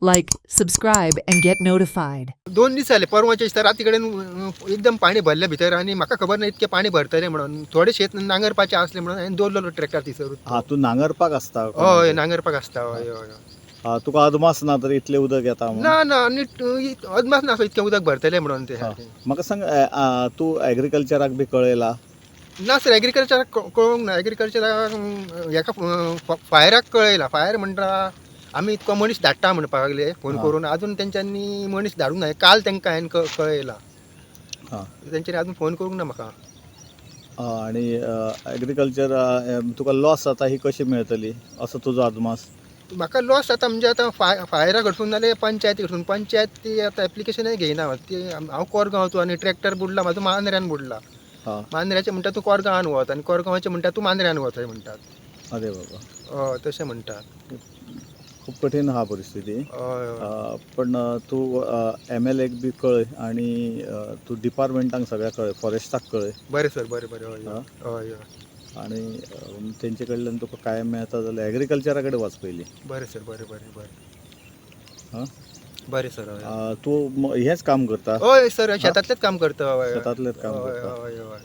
Like, subscribe, and get notified. 2 दीस जाले परवाचे दिसा राती कडेन एकदम पाणी भरले भितर आणि म्हाका खबर ना इतके पाणी भरतले म्हणून थोडे शेत नांगरपाचे आसले म्हणून हांवें दवरलेलो ट्रॅक्टर थिसर हा तू नांगरपाक आसता हय कोणाचेर? नांगरपाक आसता हय हय हा, तुका अदमास ना तर इतले उदक येता म्हणून? ना ना नीट अदमास ना इतके उदक भरतले म्हणून ते हा. म्हाका सांग तू एग्रीकल्चराक बी कळयला? ना सर एग्रीकल्चराक कळोंक ना एग्रीकल्चराक हेका फायराक कळयला फायर म्हणटा आमी इतको मनीस धाडटा म्हणपाक लागले फोन हा. करून अजून तेंच्यांनी मनीस धाडूंक ना काल तेंकां हांवें कळयला हा. तेंच्यांनी अजून फोन करूंक ना म्हाका आणि एग्रीकल्चर तुका लॉस जाता ही कशी मेळटली असो तुजो अदमास? म्हाका लॉस जाता म्हणजे आतां फायरा कडसून नाल्यार पंचायती कडसून पंचायत ती आतां एप्लिकेशनय घेयना ती हांव कोरगांव वचूं आनी ट्रॅक्टर बुडला म्हाजो मांद्र्यान बुडला हा. मांद्र्याचे म्हणटा तूं कोरगांवान वच आनी कोरगांवाचे म्हणटा तूं मांद्र्यान वच अशें म्हणटात अरे बाबा, हय तशें म्हणटात खूप कठीण हा परिस्थिती. हय हय पण तू MLAक बी कळय आणि तू डिपार्टमेंटाक सगळ्या कळय, फॉरेस्टाक कळय बरें सर बरें बरें हय हा. हय हय आणि तेंचे कडल्यान तुका कायम मेळता जाल्यार एग्रीकल्चरा कडेन वच पयलीं. बरें सर बरें बरें बरें हा. बरें सर हय तू हेच काम करता? हय सर शेतांतलेंच काम करता हय शेतांतलेंच काम हय करता? हय हय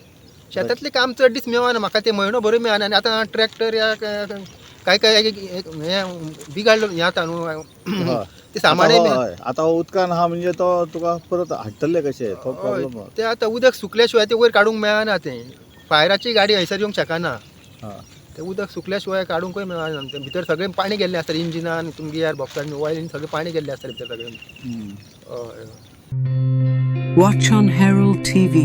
शेतांतलें काम चड दीस मेळना म्हाका ते म्हयनो भर मेळना आनी आतां ट्रॅक्टर या काय हें बिगाडलो हें आतां न्हू हय. ते सामानय बी हय, आतां हो उदकान आहा म्हणजे तो तुका परत हाडटले कशे तो हय प्रॉब्लेम. ते आतां उदक सुकल्या शिवाय ते वयर काडूंक मेळना तें फायराची गाडी हयसर येवंक शकना हा. ते उदक सुकल्या शिवाय काडूंकय मेळना ते भितर सगळें पाणी गेल्लें आसता इंजिनान तुमगे गियर बॉक्सान ऑयलीन सगळें पाणी गेल्लें आसता भितर सगळें हम्म. हय Watch on Herald TV.